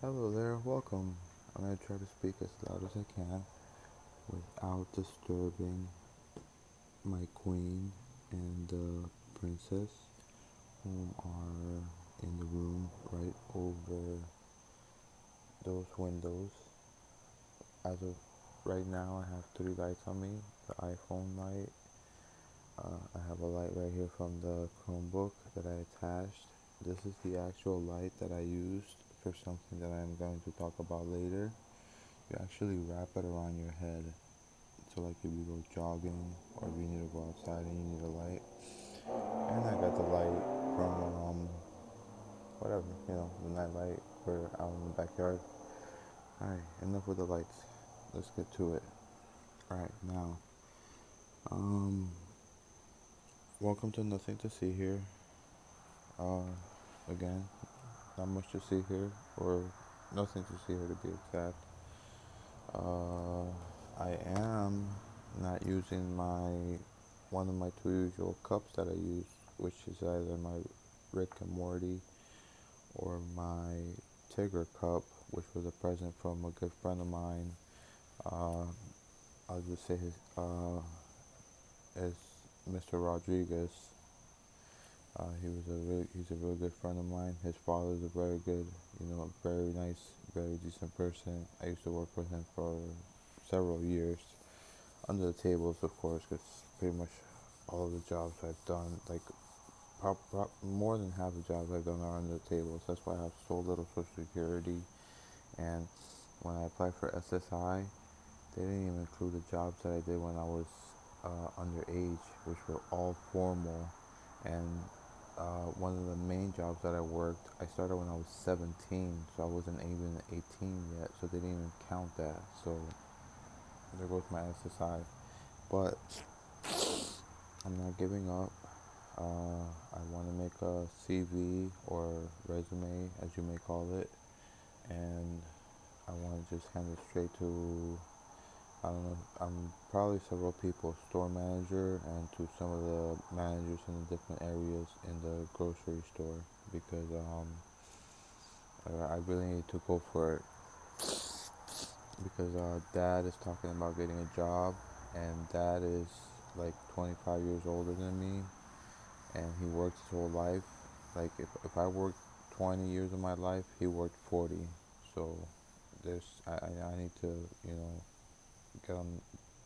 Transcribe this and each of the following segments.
Hello there, welcome. I'm going to try to speak as loud as I can without disturbing my queen and the princess, whom are in the room right over those windows. As of right now, I have three lights on me: the iPhone light, I have a light right here from the Chromebook that I attached. This is the actual light that I used for something that I'm going to talk about later. You actually wrap it around your head. So like if you go jogging or if you need to go outside and you need a light. And I got the light from whatever, the night light for out in the backyard. Alright, enough with the lights. Let's get to it. Alright, now. Um Welcome to Nothing to See Here. Uh Again, not much to see here, or nothing to see here to be exact. Uh I am not using my one of my two usual cups that I use, which is either my Rick and Morty or my Tigger cup, which was a present from a good friend of mine. Uh, I'll just say his is Mr. Rodriguez. He's a really good friend of mine. His father is a very good, very nice, very decent person. I used to work with him for several years under the tables, of course, because pretty much all of the jobs I've done, like more than half the jobs I've done are under the tables. That's why I have so little Social Security. And when I applied for SSI, they didn't even include the jobs that I did when I was underage, which were all formal. And one of the main jobs that I worked, I started when I was 17, so I wasn't even 18 yet, so they didn't even count that. So there goes my SSI. But I'm not giving up. I want to make a CV or resume, as you may call it, and I want to just hand it straight to, I don't know, I'm probably several people, store manager, and to some of the managers in the different areas in the grocery store, because I really need to go for it, because dad is talking about getting a job, and dad is like 25 years older than me, and he worked his whole life. Like if I worked 20 years of my life, he worked 40. So I need to get on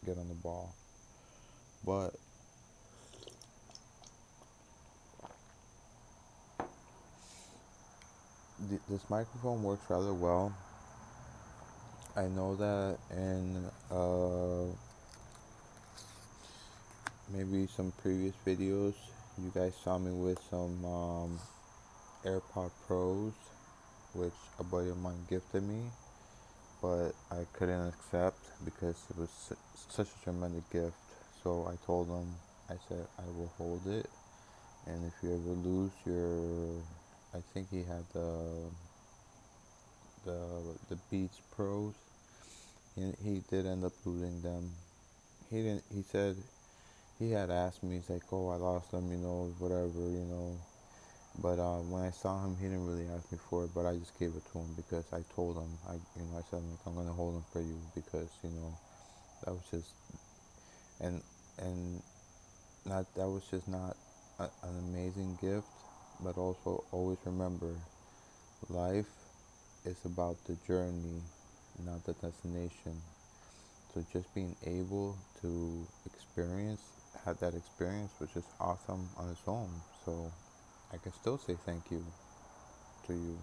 get on the ball. But this microphone works rather well. I know that in maybe some previous videos, you guys saw me with some AirPod Pros, which a buddy of mine gifted me, but I couldn't accept because it was such a tremendous gift. So I told him, I said, I will hold it, and if you ever lose your, I think he had the the Beats Pros. He did end up losing them. He didn't. He said he had asked me. He's like, "Oh, I lost them, whatever." But when I saw him, he didn't really ask me for it. But I just gave it to him because I told him. I said, like, I'm gonna hold them for you because that was just and and not that was just not an amazing gift, but also always remember, life is about the journey, not the destination. So just being able to have that experience was just awesome on its own. So I can still say thank you to you.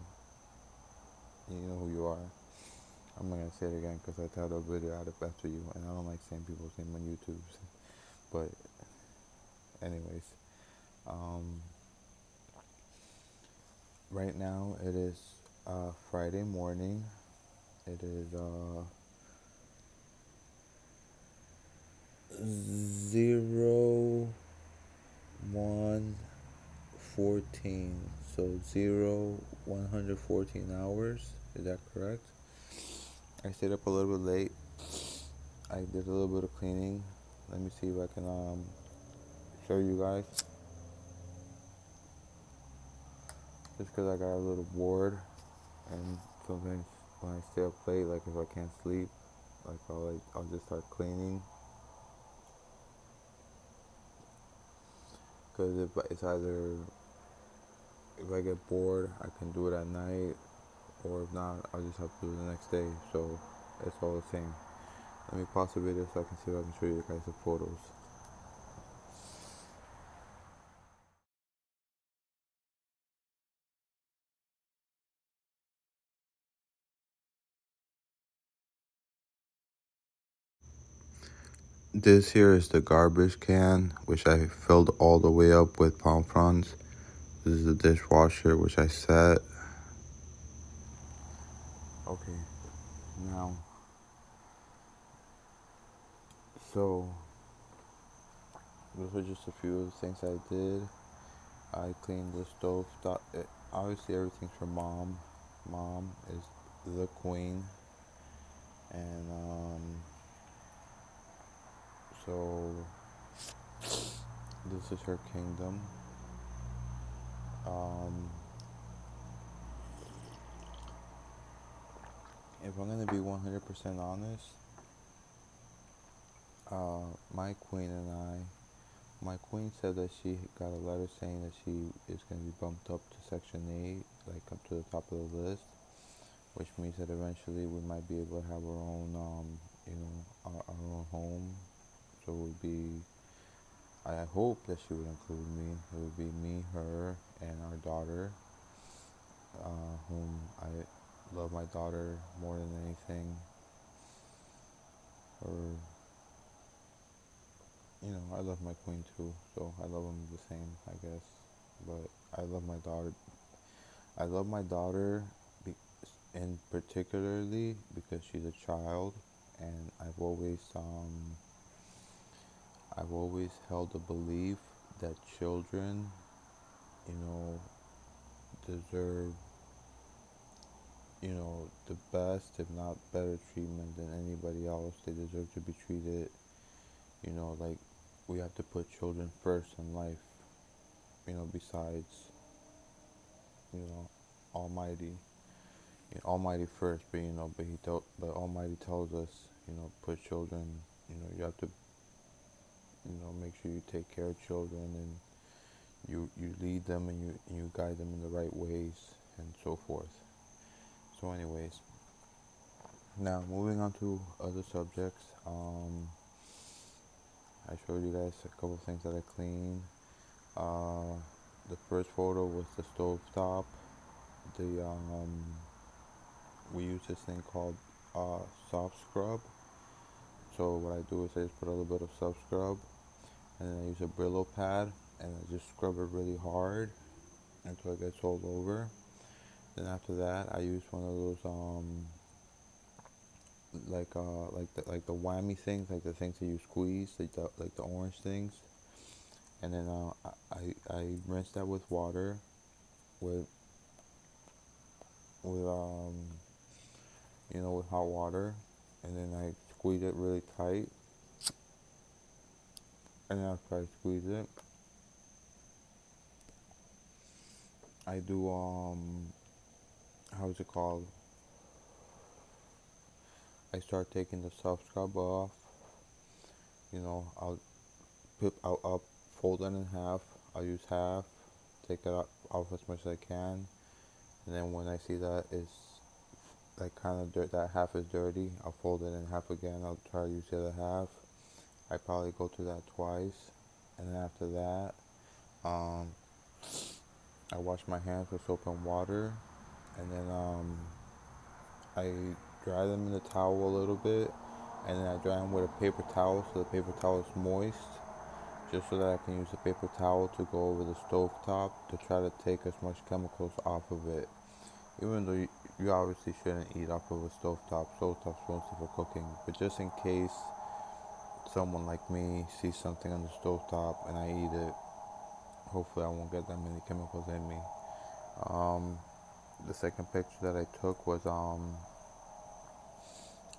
You know who you are. I'm not gonna say it again because I titled a video out of after you, and I don't like saying people's name on YouTube. But anyways, um, right now it is Friday morning. It is 0114. So 114 hours. Is that correct? I stayed up a little bit late. I did a little bit of cleaning. Let me see if I can show you guys. Just because I got a little bored and sometimes when I stay up late, like if I can't sleep, I'll just start cleaning. Cause if it's either if I get bored, I can do it at night, or if not, I'll just have to do it the next day. So it's all the same. Let me pause the video so I can see if I can show you guys the photos. This here is the garbage can, which I filled all the way up with palm fronds. This is the dishwasher, which I set. Okay, now, so those are just a few of the things I did. I cleaned the stove. Obviously, everything's for mom. Mom is the queen, and so this is her kingdom. Um, if I'm gonna be 100% honest, my queen and my queen said that she got a letter saying that she is gonna be bumped up to Section 8, like up to the top of the list, which means that eventually we might be able to have our own, our own home. So it would be, I hope that she would include me. It would be me, her, and our daughter, whom I love my daughter more than anything. Or, I love my queen too, so I love them the same, I guess. But I love my daughter. I love my daughter, and particularly because she's a child, and I've always held the belief that children, you know, deserve, the best, if not better treatment than anybody else. They deserve to be treated, like we have to put children first in life, besides, Almighty. Almighty first, but Almighty tells us, put children, you have to, make sure you take care of children, and you lead them, and you guide them in the right ways, and so forth. So anyways, now moving on to other subjects. I showed you guys a couple of things that I cleaned. Uh, the first photo was the stove top. The We use this thing called soft scrub. So what I do is I just put a little bit of soft scrub, and then I use a Brillo pad, and I just scrub it really hard until it gets all over. Then after that, I use one of those like the whammy things, like the things that you squeeze, like the orange things, and then I rinse that with water, with with with hot water, and then I squeeze it really tight, and then after I squeeze it, I do how is it called? I start taking the soft scrub off. I'll I'll fold it in half. I'll use half, take it off as much as I can, and then when I see that it's like kind of dirt, that half is dirty, I'll fold it in half again. I'll try to use the other half. I probably go through that twice, and then after that, um, I wash my hands with soap and water, and then I dry them in the towel a little bit, and then I dry them with a paper towel so the paper towel is moist, just so that I can use the paper towel to go over the stove top to try to take as much chemicals off of it. Even though you obviously shouldn't eat off of a stovetop. Stovetop's mostly for cooking, but just in case someone like me sees something on the stovetop and I eat it, hopefully I won't get that many chemicals in me. The second picture that I took was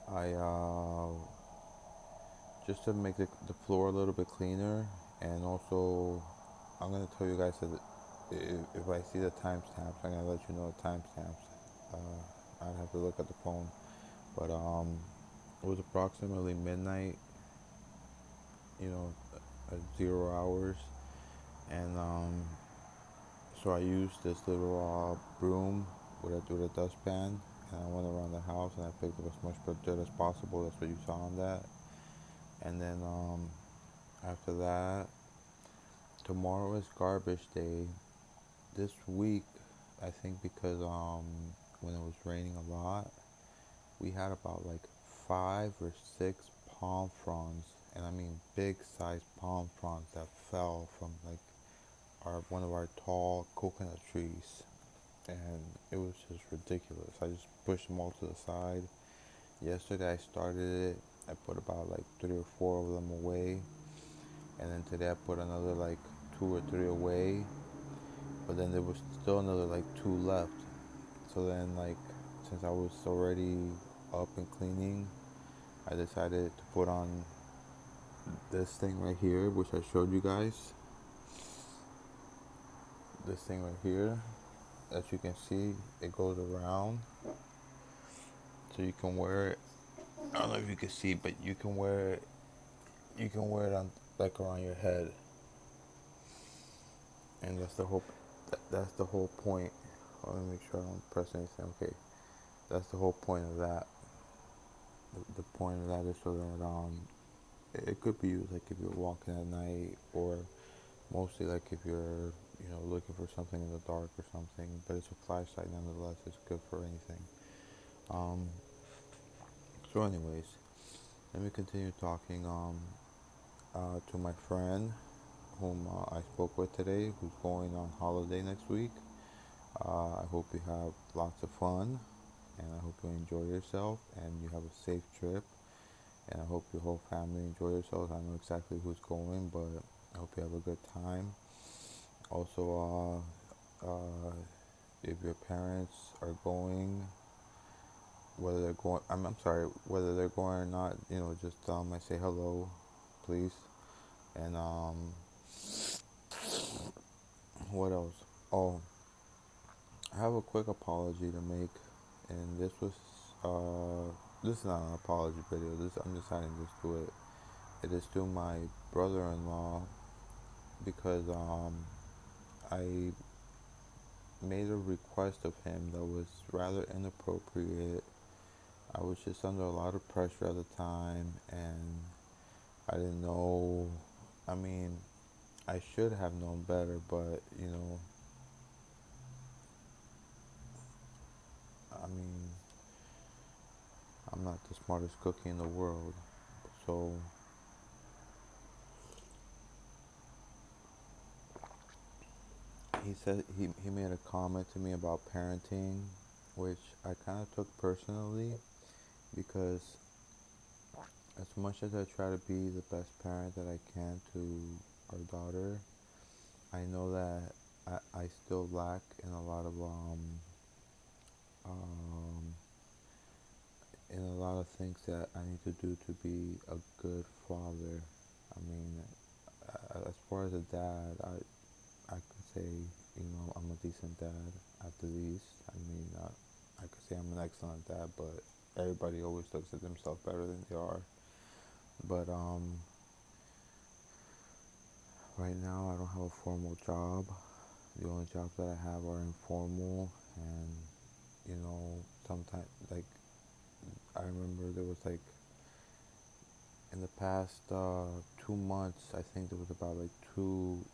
I just to make the floor a little bit cleaner, and also I'm gonna tell you guys that if I see the timestamps, I'm gonna let you know the timestamps. I'd have to look at the phone. But it was approximately midnight, you know, at 0 hours, and so I used this little broom with a dustpan, and I went around the house and I picked up as much dirt as possible. That's what you saw on that. And then after that, tomorrow is garbage day. This week, I think because when it was raining a lot, we had about like 5 or 6 palm fronds, and I mean big sized palm fronds that fell from like our one of our tall coconut trees, and it was just ridiculous. I just pushed them all to the side. Yesterday I started it. I put about like 3 or 4 of them away, and then today I put another like 2 or 3 away. But then there was still another like 2 left. So then like since I was already up and cleaning, I decided to put on this thing right here, which I showed you guys. This thing right here, as you can see, it goes around, so you can wear it. I don't know if you can see, but you can wear it. You can wear it on like around your head, and that's the whole. That's the whole point. Let me make sure I don't press anything. Okay, that's the whole point of that. The point of that is so that it could be used like if you're walking at night, or mostly like if you're looking for something in the dark or something. But it's a flashlight nonetheless. It's good for anything. Um, so anyways, let me continue talking to my friend whom I spoke with today, who's going on holiday next week. I hope you have lots of fun, and I hope you enjoy yourself and you have a safe trip. And I hope your whole family enjoy yourselves. I know exactly who's going, but I hope you have a good time. Also, if your parents are going, whether they're going, I'm sorry, whether they're going or not, just I say hello, please. And what else? Oh, I have a quick apology to make, and this is not an apology video. I'm deciding to just do it. It is to my brother-in-law because I made a request of him that was rather inappropriate. I was just under a lot of pressure at the time, and I didn't know. I mean, I should have known better, but I mean, I'm not the smartest cookie in the world. So he made a comment to me about parenting, which I kind of took personally because as much as I try to be the best parent that I can to our daughter, I know that I still lack in a lot of um, in a lot of things that I need to do to be a good father. I mean, as far as a dad, I could say I'm a decent dad at the least. I mean, I could say I'm an excellent dad, but everybody always looks at themselves better than they are. But right now I don't have a formal job. The only jobs that I have are informal, and sometimes like I remember there was like in the past 2 months, I think there was about like 2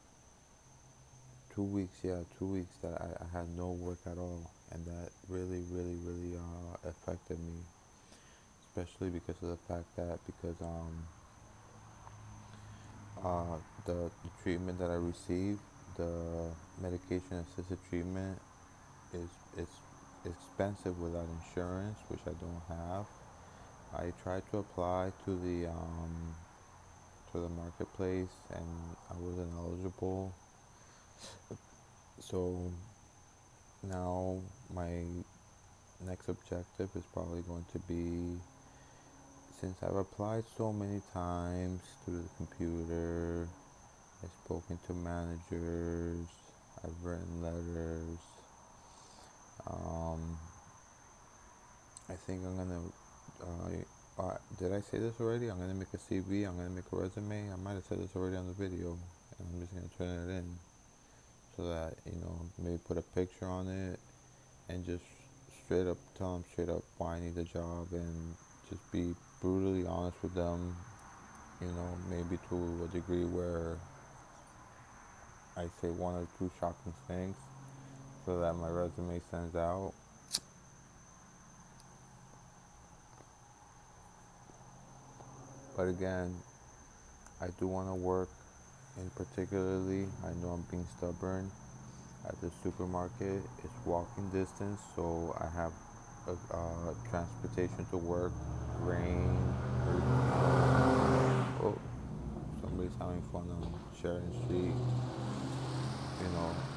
weeks, yeah, 2 weeks that I had no work at all, and that really, really, really affected me, especially because of the fact that because the treatment that I received, the medication assisted treatment is it's expensive without insurance, which I don't have. I tried to apply to the marketplace, and I wasn't eligible. So now my next objective is probably going to be, since I've applied so many times through the computer, I've spoken to managers, I've written letters, um, think I'm gonna. Did I say this already? I'm gonna make a CV. I'm gonna make a resume. I might have said this already on the video, and I'm just gonna turn it in so that maybe put a picture on it and just straight up tell them straight up why I need the job and just be brutally honest with them. Maybe to a degree where I say one or two shocking things so that my resume stands out. But again, I do want to work, and particularly, I know I'm being stubborn. At the supermarket, it's walking distance, so I have transportation to work, rain, oh, somebody's having fun on Sheridan Street.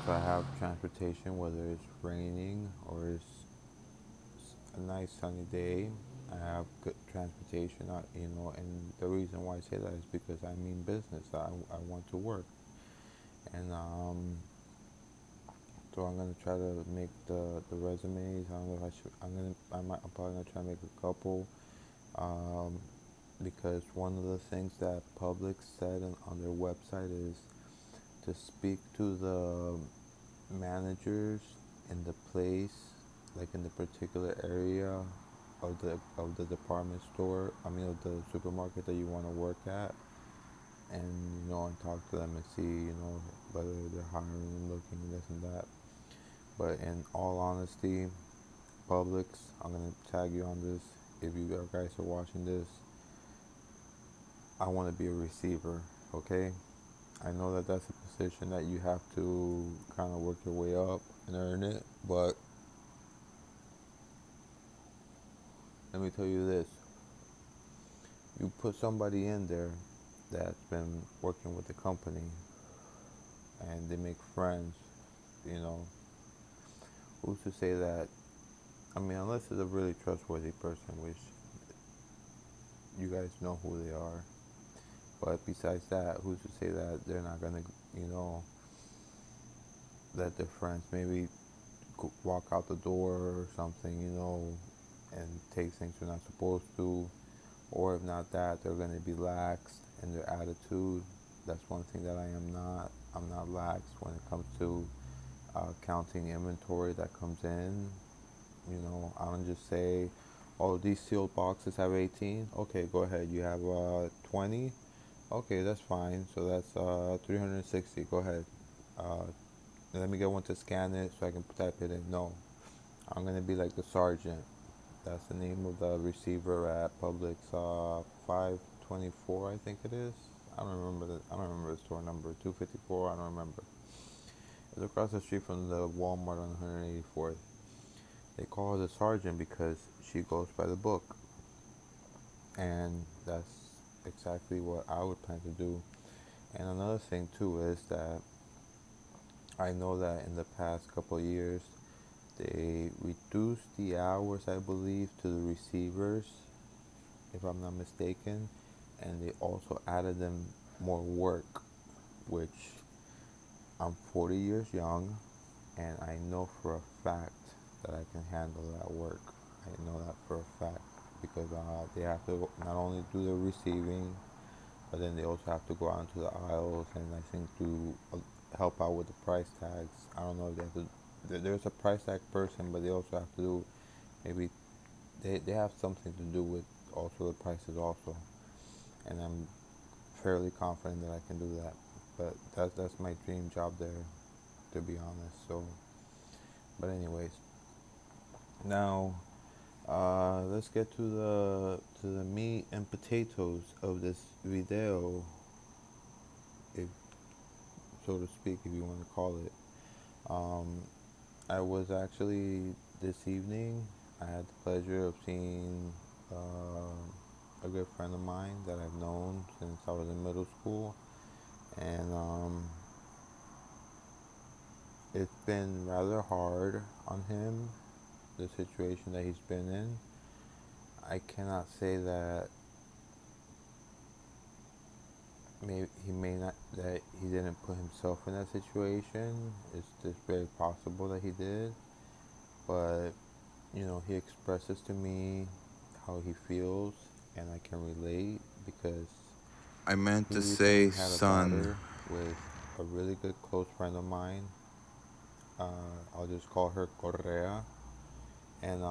So I have transportation whether it's raining or it's a nice sunny day. I have good transportation, and the reason why I say that is because I mean business. I want to work, and so I'm gonna try to make the resumes. I don't know if I should. I'm probably gonna try to make a couple, um, because one of the things that Public said on their website is to speak to the managers in the place, like in the particular area of the department store. I mean, of the supermarket that you want to work at, and and talk to them and see whether they're hiring and looking this and that. But in all honesty, Publix, I'm gonna tag you on this. If you guys are watching this, I want to be a receiver. Okay, I know that that's a position that you have to kind of work your way up and earn it, but let me tell you this: you put somebody in there that's been working with the company, and they make friends. You know, who's to say that? I mean, unless it's a really trustworthy person, which you guys know who they are. But besides that, who's to say that they're not gonna, let their friends maybe walk out the door or something, and take things they're not supposed to, or if not that, they're gonna be lax in their attitude. That's one thing that I am not. I'm not lax when it comes to counting inventory that comes in. I don't just say, oh, these sealed boxes have 18. Okay, go ahead. You have 20. Okay, that's fine. So that's 360. Go ahead. Uh, Let me get one to scan it so I can type it in. No, I'm gonna be like the sergeant. That's the name of the receiver at Publix 524, I think it is. I don't remember the store number. 254. I don't remember. It's across the street from the Walmart on 184th. They call her the sergeant because she goes by the book, and that's exactly what I would plan to do. And another thing too is that I know that in the past couple of years they reduced the hours, I believe, to the receivers, if I'm not mistaken, and they also added them more work, which I'm 40 years young, and I know for a fact that I can handle that work. I know that for a fact because they have to not only do the receiving, but then they also have to go out into the aisles and I think do help out with the price tags. I don't know if they have to. There's a price tag person, but they also have to do maybe they have something to do with also the prices also, and I'm fairly confident that I can do that. But that's my dream job there, to be honest. So, but anyways, now let's get to the meat and potatoes of this video, if so to speak, if you want to call it. Um, I was actually this evening. I had the pleasure of seeing a good friend of mine that I've known since I was in middle school, and it's been rather hard on him, the situation that he's been in. I cannot say that maybe he may not that he didn't put himself in that situation. It's just very possible that he did, but he expresses to me how he feels, and I can relate because I meant he to recently say had a son. daughter with a really good close friend of mine. I'll just call her Correa, and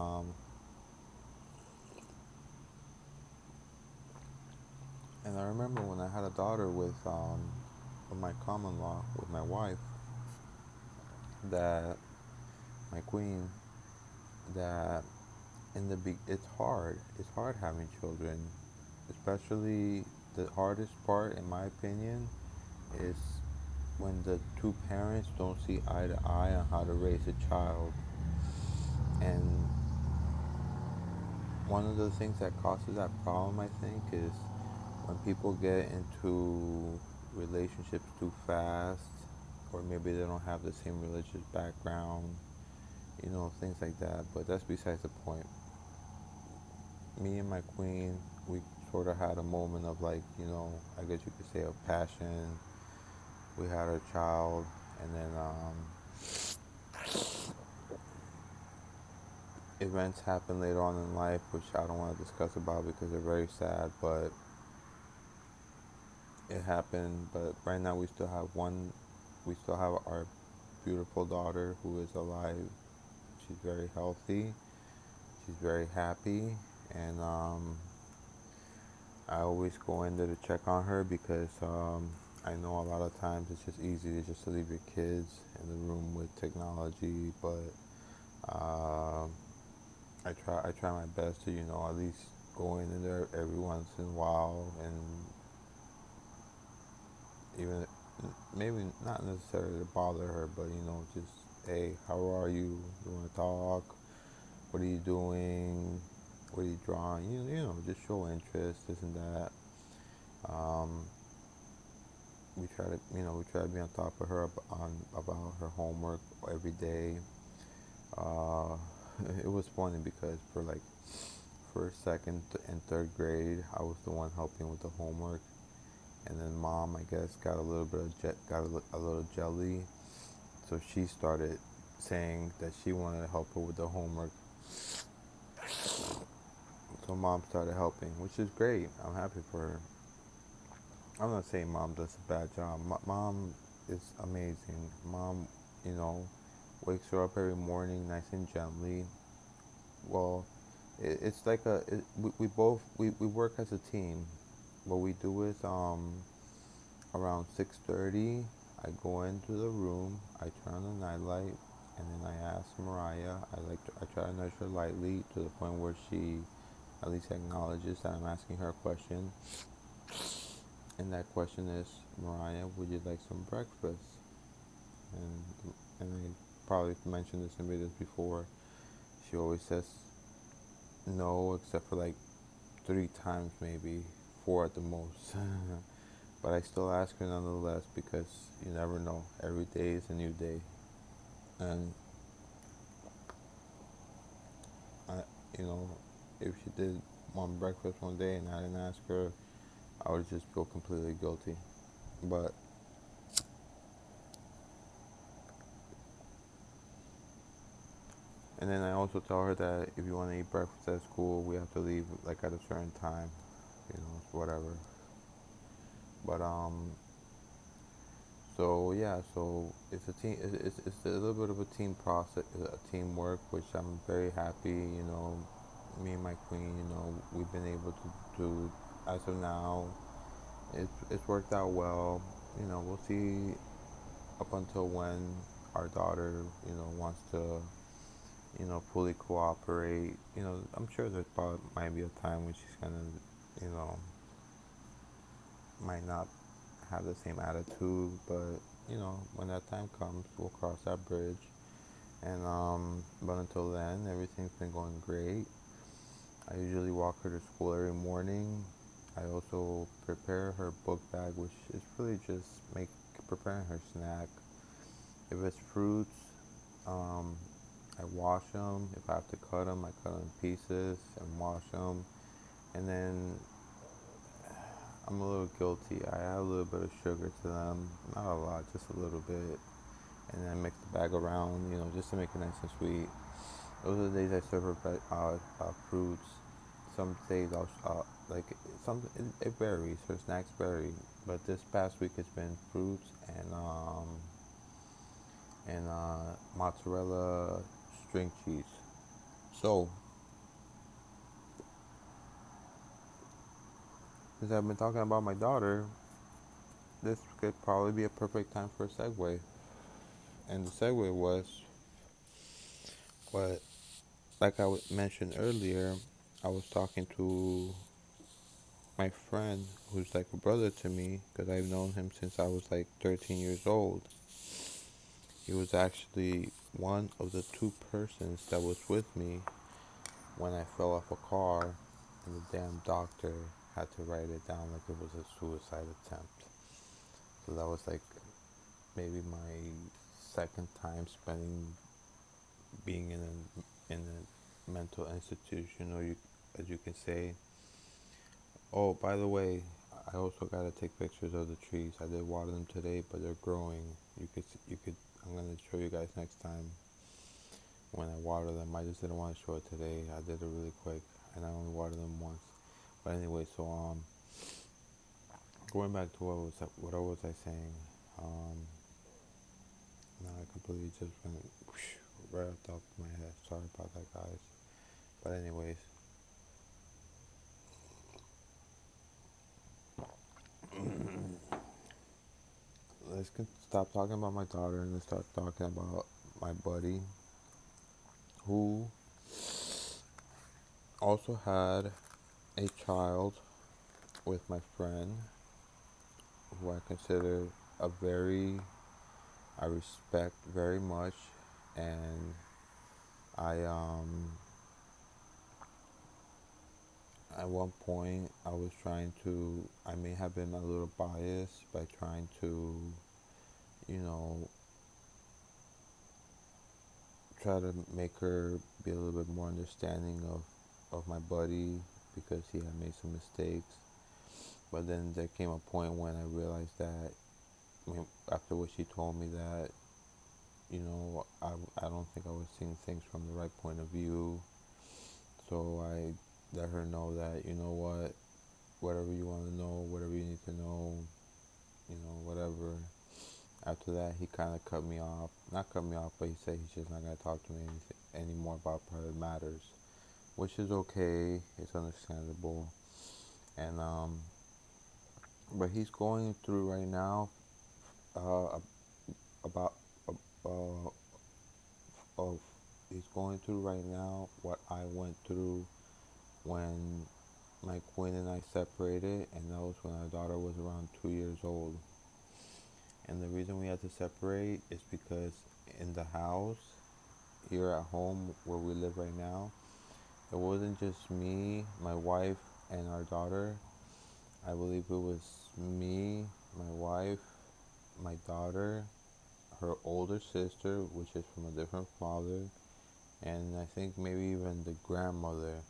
and I remember when I had a daughter with my common law with my wife, that my queen, that it's hard. It's hard having children, especially the hardest part, in my opinion, is when the two parents don't see eye to eye on how to raise a child. And one of the things that causes that problem, I think, is when people get into relationships too fast, or maybe they don't have the same religious background, things like that. But that's besides the point. Me and my queen, we sort of had a moment of, like, I guess you could say, of passion. We had our child, and then events happened later on in life, which I don't want to discuss about because they're very sad, but it happened. But right now, we still have our beautiful daughter who is alive. She's very healthy, she's very happy, and I always go in there to check on her because I know a lot of times it's just easy to leave your kids in the room with technology, but uh, I try my best to at least go in there every once in a while, and even maybe not necessarily to bother her, but just, hey, how are you? You want to talk? What are you doing? What are you drawing? Just show interest, this and that. Um, we try to be on top of her about her homework every day. Uh, it was funny because for like first, second, and third grade, I was the one helping with the homework, and then mom, I guess, got a little bit of a little jelly, so she started saying that she wanted to help her with the homework. So mom started helping, which is great. I'm happy for her. I'm not saying mom does a bad job. Mom is amazing. Mom, you know, wakes her up every morning nice and gently. Well, it's like we both we work as a team. What we do is around 6:30, I go into the room, I turn on the nightlight, and then I ask Mariah. I try to nudge her lightly to the point where she at least acknowledges that I'm asking her a question. And that question is, Mariah, would you like some breakfast? And I probably mentioned this in videos before. She always says no, except for like 3 times, maybe 4 at the most. But I still ask her nonetheless because you never know. Every day is a new day, and I, you know, if she did want breakfast one day and I didn't ask her, I would just feel completely guilty. But and then I also tell her that if you want to eat breakfast at school, we have to leave like at a certain time, whatever. But so yeah, so it's a team. It's a little bit of a team process, a teamwork, which I'm very happy. Me and my queen. We've been able to do as of now. It's worked out well. We'll see up until when our daughter, wants to, fully cooperate. I'm sure there probably might be a time when she's gonna, might not have the same attitude, but when that time comes, we'll cross that bridge. And but until then, everything's been going great. I usually walk her to school every morning. I also prepare her book bag, which is really just preparing her snack. If it's fruits, um, I wash them. If I have to cut them, I cut them in pieces and wash them. And then I'm a little guilty. I add a little bit of sugar to them, not a lot, just a little bit, and then mix the bag around, just to make it nice and sweet. Those are the days I serve her fruits. Some days I'll like some it varies. Her snacks vary, but this past week it's been fruits and mozzarella string cheese. So since I've been talking about my daughter, this could probably be a perfect time for a segue. And the segue was what, like mentioned earlier, I was talking to my friend who's like a brother to me because I've known him since I was like 13 years old. He was actually one of the two persons that was with me when I fell off a car and the damn doctor had to write it down like it was a suicide attempt. So that was like maybe my second time spending being in a mental institution, or you, as you can say. Oh, by the way, I also gotta take pictures of the trees. I did water them today, but they're growing. You could. I'm gonna show you guys next time when I water them. I just didn't want to show it today. I did it really quick, and I only watered them once. But anyway, so going back to what was I saying? Um, now I completely just went whoosh, right off the top of my head. Sorry about that, guys. But anyways, stop talking about my daughter and let's start talking about my buddy who also had a child with my friend who I consider a very, I respect very much, and I at one point I was trying to, I may have been a little biased by trying to, you know, try to make her be a little bit more understanding of my buddy because he had made some mistakes. But then there came a point when I realized that, I mean, after what she told me, that, I don't think I was seeing things from the right point of view. So I let her know that, you know what, whatever you want to know, whatever you need to know, whatever. After that, he kind of cut me off. Not cut me off, but he said he's just not going to talk to me anymore about private matters, which is okay. It's understandable. And, but he's going through right now about, uh, of, he's going through right now what I went through when my queen and I separated, and that was when our daughter was around 2 years old. And the reason we had to separate is because in the house here at home where we live right now, it wasn't just me, my wife, and our daughter. I believe it was me, my wife, my daughter, her older sister, which is from a different father, and I think maybe even the grandmother.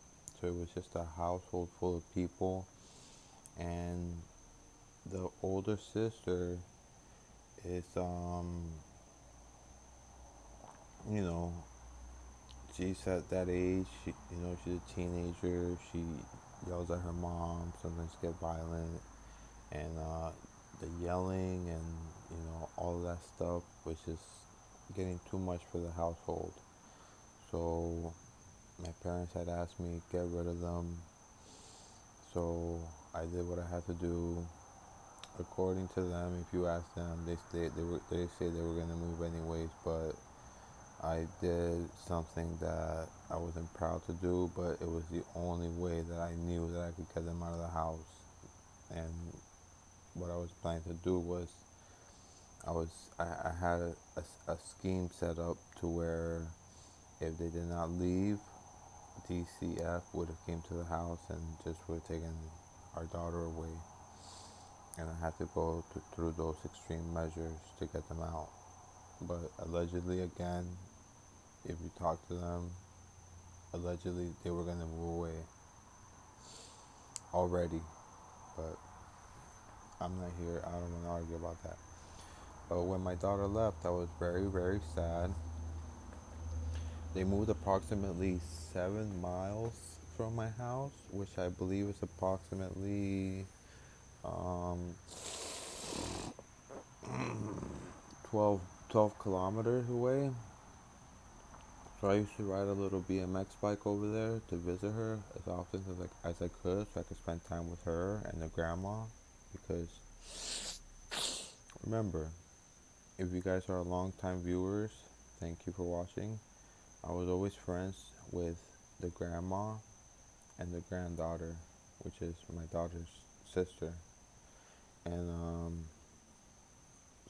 So it was just a household full of people, and the older sister is you know, she's at that age. She's a teenager. She yells at her mom. Sometimes get violent, and the yelling and all of that stuff was just getting too much for the household. So my parents had asked me to get rid of them. So I did what I had to do. According to them, if you ask them, they say they were gonna move anyways, but I did something that I wasn't proud to do, but it was the only way that I knew that I could get them out of the house. And what I was planning to do was I had a scheme set up to where if they did not leave, DCF would have came to the house and just would have taken our daughter away. And I had to go through those extreme measures to get them out. But allegedly, again, if you talk to them, allegedly they were gonna move away already. But I'm not here. I don't want to argue about that. But when my daughter left, I was very, very sad. They moved approximately 7 miles from my house, which I believe is approximately um, 12, 12 kilometers away. So I used to ride a little BMX bike over there to visit her as often as I could, so I could spend time with her and the grandma. Because remember, if you guys are long-time viewers, thank you for watching. I was always friends with the grandma and the granddaughter, which is my daughter's sister. And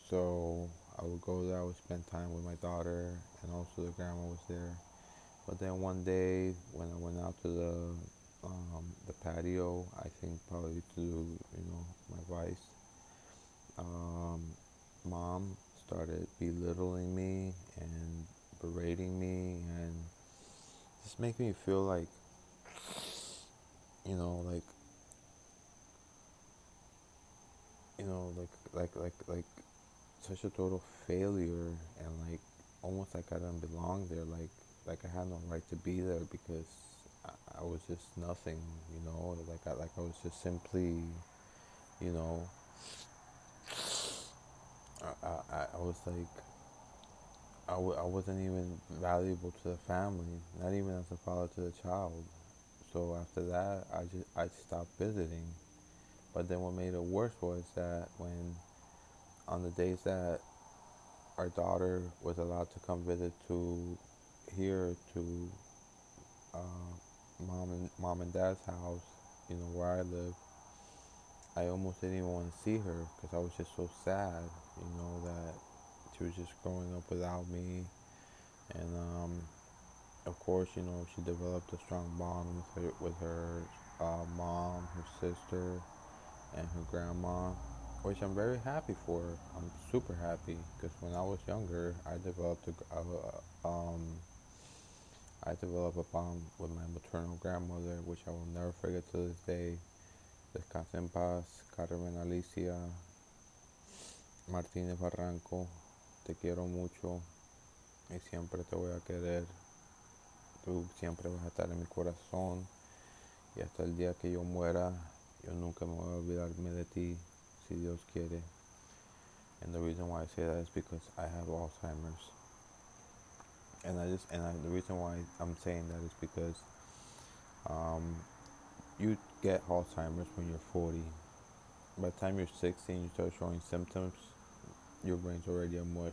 so I would go there, I would spend time with my daughter, and also the grandma was there. But then one day when I went out to the patio, I think probably to my vice, um, mom started belittling me and berating me and just making me feel like you know like like such a total failure, and like almost like I didn't belong there, like I had no right to be there because I was just nothing, like I was just simply, you know, I was like I wasn't even valuable to the family, not even as a father to the child. So after that, I stopped visiting. But then what made it worse was that when on the days that our daughter was allowed to come visit to here to mom and dad's house, where I live, I almost didn't even want to see her because I was just so sad, that she was just growing up without me, and of course, she developed a strong bond with her mom, her sister, and her grandma, which I'm very happy for. I'm super happy because when I was younger, I developed a bond with my maternal grandmother, which I will never forget to this day. Descansa en paz, Carmen Alicia Martínez Barranco. Te quiero mucho y siempre te voy a querer. Tú siempre vas a estar en mi corazón y hasta el día que yo muera, yo nunca me voy a olvidarme de ti, si Dios quiere. And the reason why I say that is because I have Alzheimer's. The reason why I'm saying that is because um, you get Alzheimer's when you're 40. By the time you're 16, you start showing symptoms. Your brain's already a mush.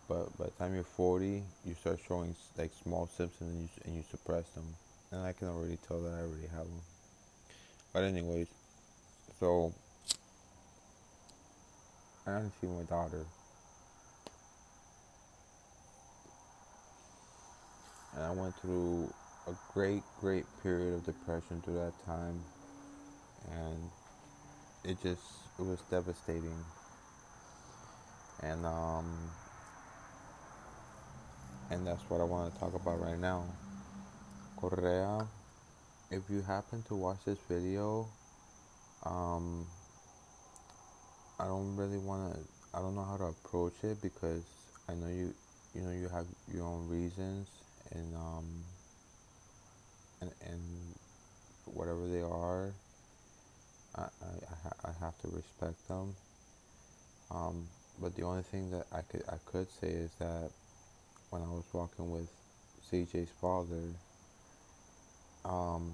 But by the time you're 40, you start showing like small symptoms, and you suppress them. And I can already tell that I already have them. But anyways, so I got to see my daughter, and I went through a great, great period of depression through that time, and it was devastating. And and that's what I want to talk about right now. Correa, if you happen to watch this video, um, I don't really want to. I don't know how to approach it because I know you have your own reasons, and and whatever they are, I have to respect them. But the only thing that I could say is that when I was walking with CJ's father, um,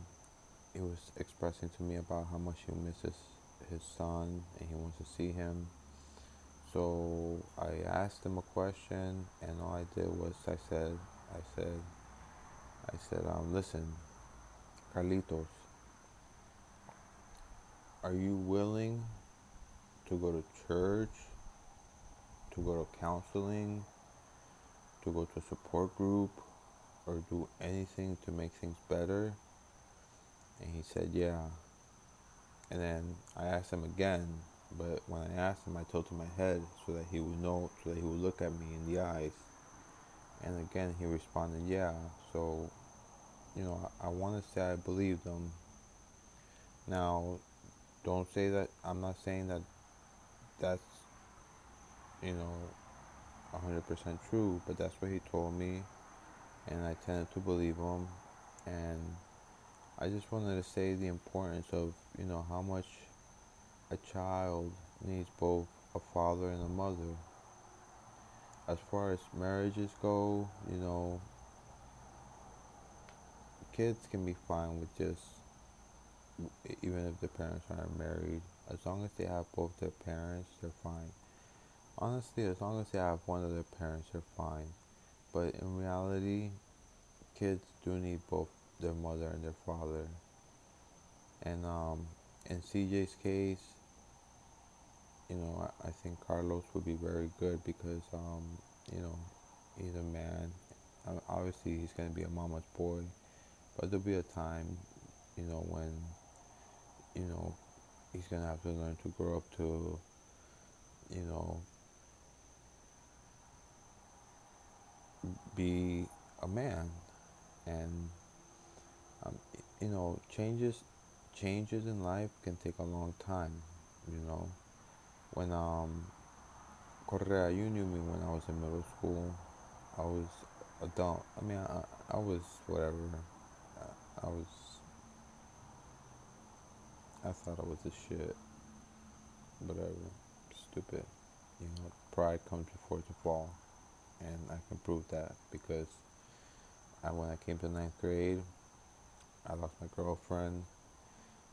he was expressing to me about how much he misses his son and he wants to see him. So I asked him a question, and all I did was I said, listen, Carlitos, are you willing to go to church, to go to counseling, to go to a support group, or do anything to make things better? And he said, yeah. And then I asked him again, but when I asked him, I tilted my head so that he would know, so that he would look at me in the eyes. And again, he responded, yeah. So, I want to say I believed him. Now, don't say that, I'm not saying that that's, you know, 100% true, but that's what he told me. and I tended to believe them. And I just wanted to say the importance of, how much a child needs both a father and a mother. As far as marriages go, kids can be fine with just, even if the parents aren't married, as long as they have both their parents, they're fine. Honestly, as long as they have one of their parents, they're fine. But in reality, kids do need both their mother and their father. And in CJ's case, I think Carlos would be very good because, you know, he's a man. Obviously, he's going to be a mama's boy, but there'll be a time, when, you know, he's going to have to learn to grow up to, you know, be a man. And, um, changes in life can take a long time, you know. When, Correa, you knew me when I was in middle school. I was adult. I mean, I was whatever. I was. I thought I was a shit. Whatever. Stupid. Pride comes before the fall, and I can prove that because when I came to ninth grade, I lost my girlfriend.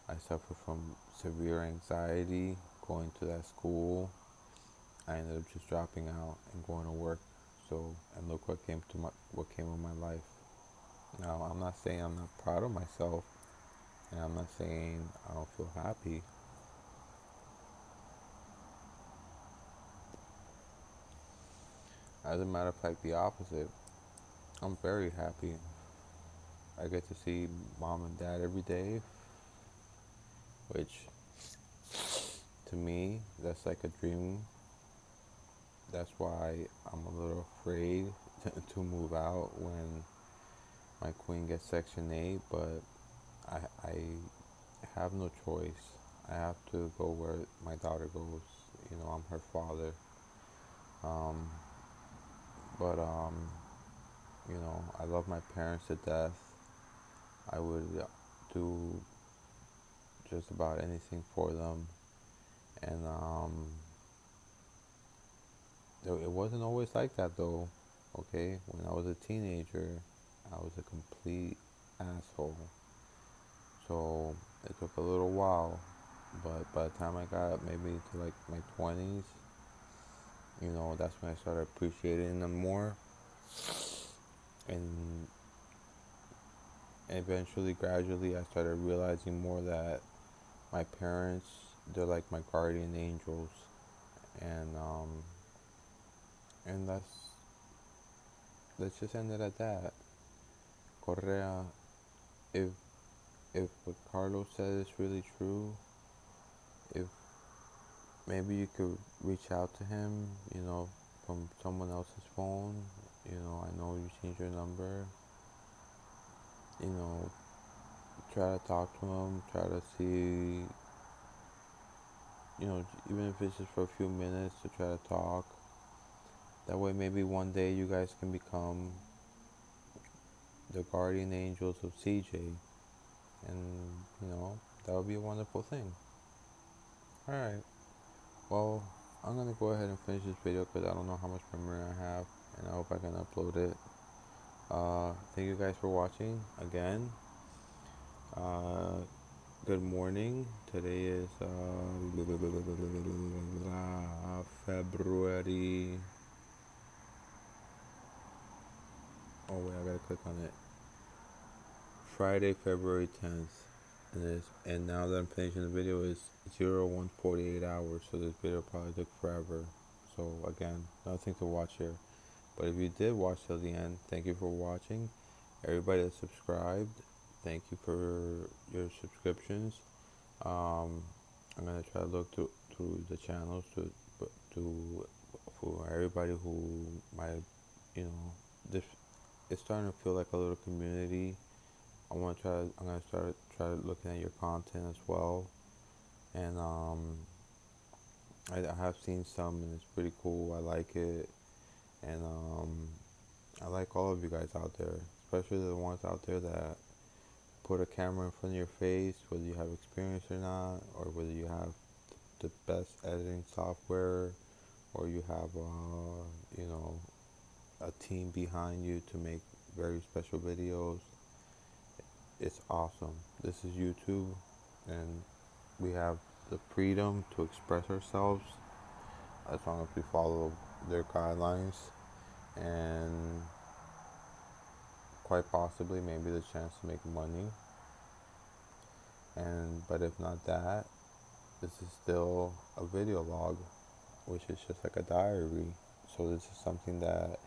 I suffered from severe anxiety going to that school. I ended up just dropping out and going to work. So, and look what came of my life. Now, I'm not saying I'm not proud of myself, and I'm not saying I don't feel happy. As a matter of fact, the opposite. I'm very happy. I get to see mom and dad every day, which to me, that's like a dream. That's why I'm a little afraid to move out when my queen gets Section 8, but I have no choice. I have to go where my daughter goes. I'm her father. Um, but I love my parents to death. I would do just about anything for them. And it wasn't always like that though. Okay, when I was a teenager, I was a complete asshole. So it took a little while, but by the time I got maybe to like my 20s, that's when I started appreciating them more. And eventually, gradually, I started realizing more that my parents, they're like my guardian angels. And and let's just end it at that. Correa, if what Carlos said is really true, if maybe you could reach out to him, from someone else's phone. I know you changed your number. You know, try to talk to him. Try to see, even if it's just for a few minutes to try to talk. That way, maybe one day you guys can become the guardian angels of CJ. And, that would be a wonderful thing. Alright, well, I'm gonna go ahead and finish this video because I don't know how much memory I have. And I hope I can upload it. Thank you guys for watching again. Good morning. Today is February. Oh wait, I gotta click on it. Friday, February 10th, and now that I'm finishing the video is 01:48 hours. So this video probably took forever. So again, nothing to watch here. But if you did watch till the end, thank you for watching. Everybody that subscribed, thank you for your subscriptions. I'm gonna try to look through the channels to for everybody who might, you know, this it's starting to feel like a little community. I'm gonna try looking at your content as well, and I have seen some and it's pretty cool. I like it, and I like all of you guys out there, especially the ones out there that put a camera in front of your face, whether you have experience or not, or whether you have the best editing software, or you have, you know, a team behind you to make very special videos. It's awesome. This is YouTube, and we have the freedom to express ourselves as long as we follow their guidelines, and quite possibly maybe the chance to make money. And but if not that, this is still a video log, which is just like a diary. So this is something that,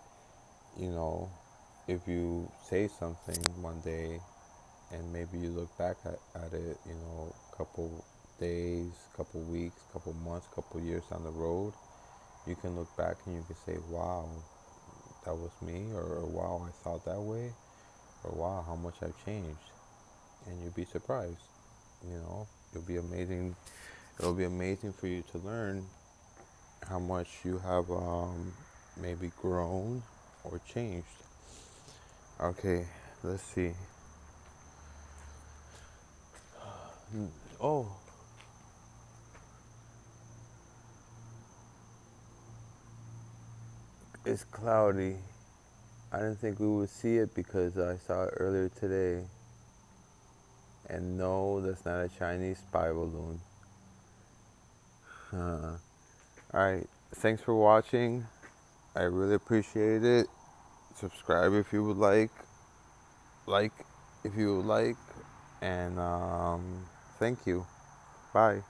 you know, if you say something one day and maybe you look back at it, you know, couple days, couple weeks, couple months, couple years down the road, you can look back and you can say, wow, that was me, or wow, I thought that way, or wow, how much I've changed. And you'll be surprised, you know, it'll be amazing for you to learn how much you have maybe grown or changed. Okay, let's see. Oh, it's cloudy. I didn't think we would see it because I saw it earlier today. And no, that's not a Chinese spy balloon. Alright, thanks for watching. I really appreciate it. Subscribe if you would like if you would like, and thank you. Bye.